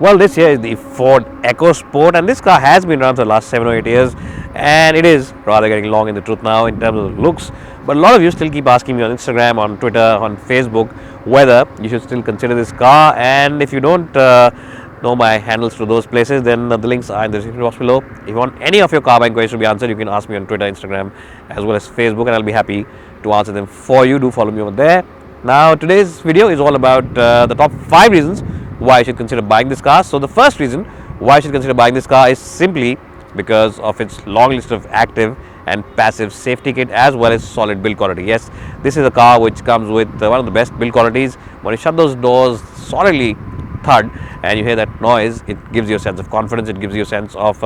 Well, this here is the Ford EcoSport, and this car has been around for the last 7 or 8 years, and it is rather getting long in the tooth now in terms of looks. But a lot of you still keep asking me on Instagram, on Twitter, on Facebook whether you should still consider this car. And if you don't know my handles to those places, then the links are in the description box below. If you want any of your car buying questions to be answered, you can ask me on Twitter, Instagram, as well as Facebook, and I'll be happy to answer them for you. Do follow me over there. Now, today's video is all about the top 5 reasons why you should consider buying this car. So the first reason why you should consider buying this car is simply because of its long list of active and passive safety kit as well as solid build quality. Yes, this is a car which comes with one of the best build qualities. When you shut those doors solidly thud and you hear that noise, it gives you a sense of confidence, it gives you a sense of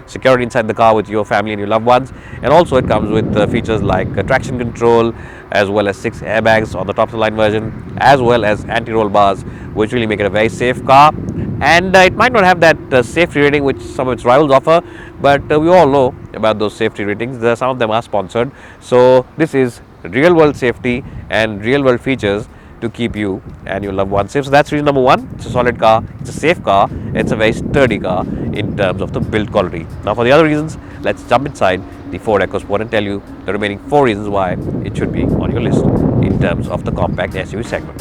security inside the car with your family and your loved ones. And also it comes with features like traction control as well as 6 airbags on the top of the line version, as well as anti-roll bars, which really make it a very safe car. And it might not have that safety rating which some of its rivals offer, but we all know about those safety ratings. Some of them are sponsored. So this is real world safety and real world features to keep you and your loved ones safe. So that's reason number 1. It's a solid car, it's a safe car, it's a very sturdy car in terms of the build quality. Now for the other reasons, let's jump inside the Ford EcoSport and tell you the remaining 4 reasons why it should be on your list in terms of the compact SUV segment.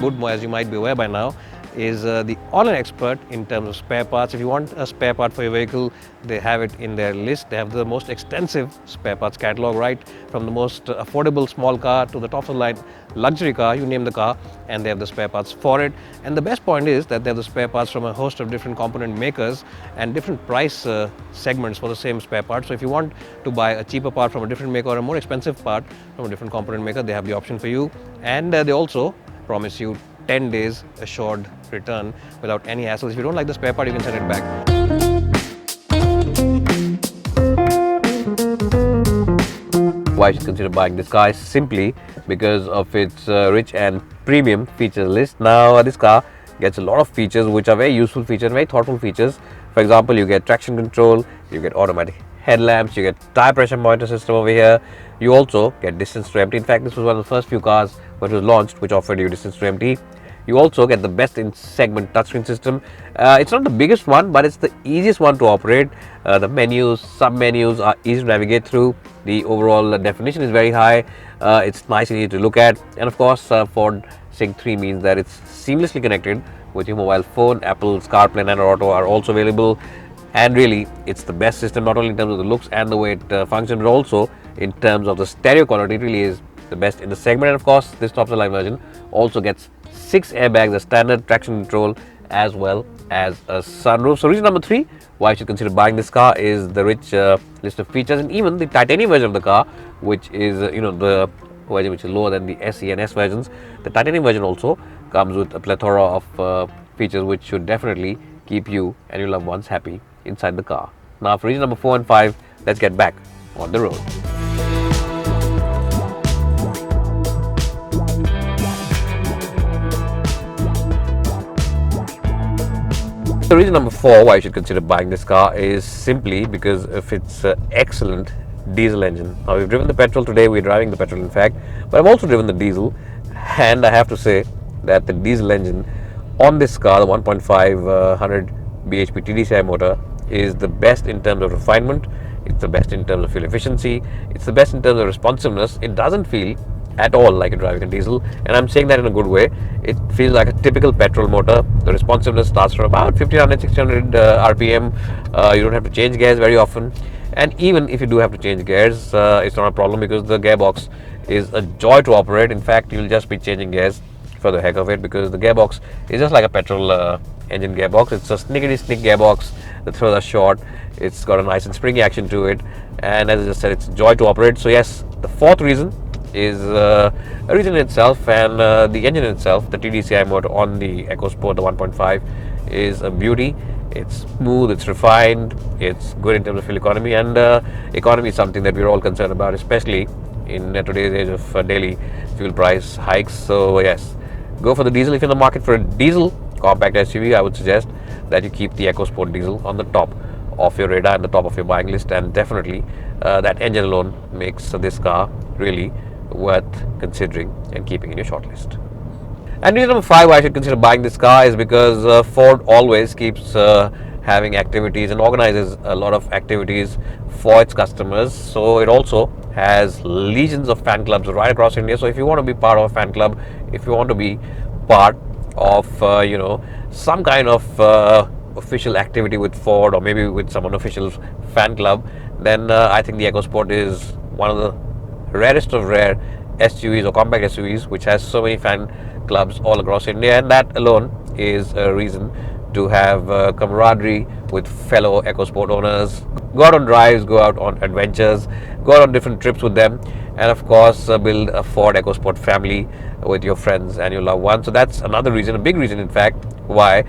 Budmo, as you might be aware by now, is the online expert in terms of spare parts. If you want a spare part for your vehicle, they have it in their list. They have the most extensive spare parts catalog, right from the most affordable small car to the top of the line luxury car, you name the car, and they have the spare parts for it. And the best point is that they have the spare parts from a host of different component makers and different price segments for the same spare part. So if you want to buy a cheaper part from a different maker or a more expensive part from a different component maker, they have the option for you. And they also promise you 10 days assured return without any hassles. If you don't like the spare part, you can send it back. Why you should consider buying this car is simply because of its rich and premium features list. Now this car gets a lot of features which are very useful features, very thoughtful features. For example, you get traction control, you get automatic headlamps, you get tire pressure monitor system over here. You also get distance to empty. In fact, this was one of the first few cars which was launched which offered you distance to empty. You also get the best in segment touchscreen system. It's not the biggest one, but it's the easiest one to operate. The menus, sub menus are easy to navigate through. The overall definition is very high. It's nice and easy to look at. And of course, Ford Sync 3 means that it's seamlessly connected with your mobile phone. Apple's CarPlay and Android Auto are also available. And really, it's the best system, not only in terms of the looks and the way it functions, but also in terms of the stereo quality. It really is the best in the segment. And of course, this top of the line version also gets 6 airbags, a standard traction control, as well as a sunroof. So reason number 3 why you should consider buying this car is the rich list of features, and even the titanium version of the car, which is the version which is lower than the SE and S versions. The titanium version also comes with a plethora of features which should definitely keep you and your loved ones happy inside the car. Now for reason number 4 and 5, let's get back on the road. So reason number 4 why you should consider buying this car is simply because of its excellent diesel engine. Now we've driven the petrol today, we're driving the petrol in fact, but I've also driven the diesel, and I have to say that the diesel engine on this car, the 1.5 100 bhp TDCI motor, is the best in terms of refinement, it's the best in terms of fuel efficiency, it's the best in terms of responsiveness. It doesn't feel at all like you're driving a diesel, and I'm saying that in a good way. It feels like a typical petrol motor. The responsiveness starts from about 1500-1600 RPM. You don't have to change gears very often, and even if you do have to change gears, it's not a problem because the gearbox is a joy to operate. In fact, you'll just be changing gears for the heck of it because the gearbox is just like a petrol engine gearbox. It's a snickety-snick gearbox. The throws are short. It's got a nice and springy action to it, and as I just said, it's a joy to operate. So yes, the 4th reason is a reason in itself, and the engine itself, the TDCI motor on the EcoSport, the 1.5, is a beauty. It's smooth, it's refined, it's good in terms of fuel economy, and economy is something that we're all concerned about, especially in today's age of daily fuel price hikes. So yes, go for the diesel. If you're in the market for a diesel compact SUV, I would suggest that you keep the EcoSport diesel on the top of your radar and the top of your buying list, and definitely that engine alone makes this car really worth considering and keeping in your shortlist. And reason number 5 why I should consider buying this car is because Ford always keeps having activities and organizes a lot of activities for its customers. So it also has legions of fan clubs right across India. So if you want to be part of a fan club, if you want to be part of some kind of official activity with Ford, or maybe with some unofficial fan club, then I think the EcoSport is one of the rarest of rare SUVs or compact SUVs which has so many fan clubs all across India, and that alone is a reason to have camaraderie with fellow EcoSport owners, go out on drives, go out on adventures, go out on different trips with them, and of course build a Ford EcoSport family with your friends and your loved ones. So that's another reason, a big reason in fact, why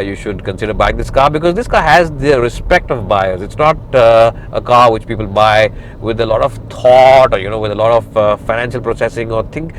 you should consider buying this car, because this car has the respect of buyers. It's not a car which people buy with a lot of thought, or with a lot of financial processing, or think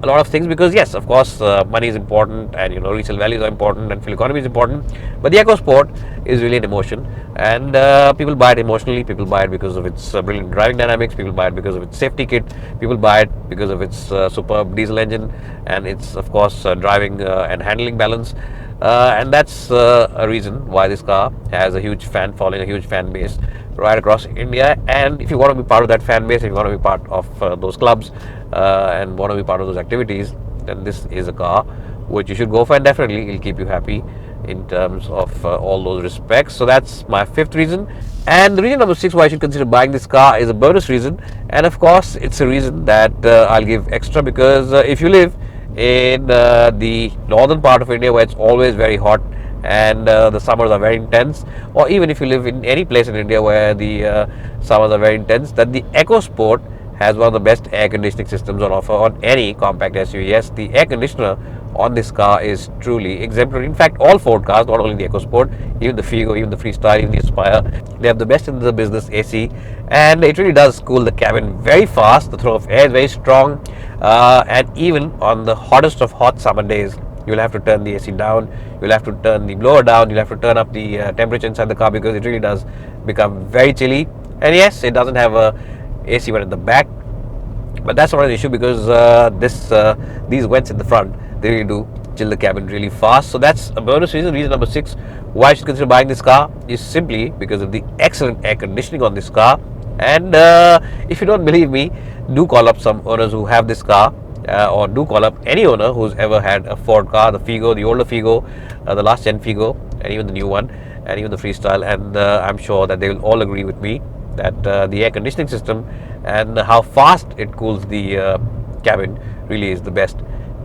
a lot of things, because yes, of course, money is important, and resale values are important, and fuel economy is important, but the EcoSport is really an emotion, and people buy it emotionally. People buy it because of its brilliant driving dynamics, people buy it because of its safety kit, people buy it because of its superb diesel engine and its, of course, driving and handling balance, and that's a reason why this car has a huge fan following, a huge fan base right across India. And if you want to be part of that fan base, if you want to be part of those clubs and want to be part of those activities, then this is a car which you should go for, and definitely it'll keep you happy in terms of all those respects. So that's my 5th reason. And the reason number 6 why I should consider buying this car is a bonus reason, and of course it's a reason that I'll give extra, because if you live in the northern part of India, where it's always very hot and the summers are very intense, or even if you live in any place in India where the summers are very intense, that the EcoSport has one of the best air conditioning systems on offer on any compact SUV. Yes, the air conditioner on this car is truly exemplary. In fact, all Ford cars, not only the EcoSport, even the Figo, even the Freestyle, even the Aspire, they have the best in the business AC, and it really does cool the cabin very fast. The throw of air is very strong, and even on the hottest of hot summer days, you'll have to turn the AC down, you'll have to turn the blower down, you'll have to turn up the temperature inside the car, because it really does become very chilly. And yes, it doesn't have a AC vent at the back, but that's not an issue, because these vents in the front, they really do chill the cabin really fast. So that's a bonus reason. Reason number 6 why I should consider buying this car is simply because of the excellent air conditioning on this car. And if you don't believe me, do call up some owners who have this car, or do call up any owner who's ever had a Ford car, the Figo, the older Figo, the last gen Figo, and even the new one, and even the Freestyle, and I'm sure that they will all agree with me that the air conditioning system and how fast it cools the cabin really is the best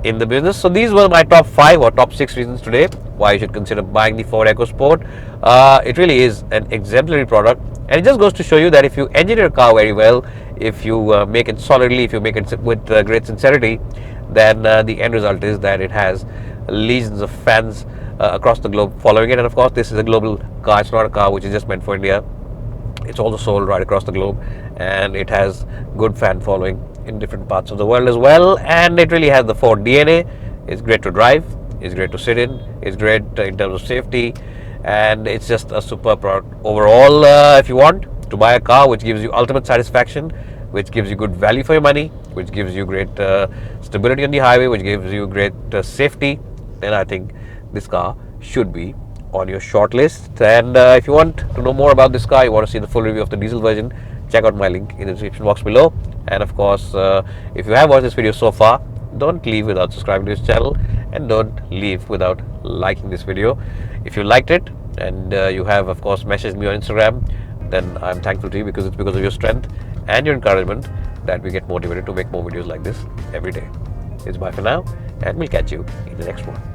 in the business. So these were my top 5 or top 6 reasons today why you should consider buying the Ford EcoSport. It really is an exemplary product, and it just goes to show you that if you engineer a car very well, if you make it solidly, if you make it with great sincerity, then the end result is that it has legions of fans across the globe following it. And of course, this is a global car. It's not a car which is just meant for India. It's also sold right across the globe, and it has good fan following in different parts of the world as well. And it really has the Ford DNA. It's great to drive, it's great to sit in, it's great in terms of safety, and it's just a superb product overall. If you want to buy a car which gives you ultimate satisfaction, which gives you good value for your money, which gives you great stability on the highway, which gives you great safety, then I think this car should be on your shortlist. And if you want to know more about this car, you want to see the full review of the diesel version, check out my link in the description box below. And of course, if you have watched this video so far, don't leave without subscribing to this channel, and don't leave without liking this video. If you liked it, and you have of course messaged me on Instagram, then I'm thankful to you, because it's because of your strength and your encouragement that we get motivated to make more videos like this every day. It's bye for now, and we'll catch you in the next one.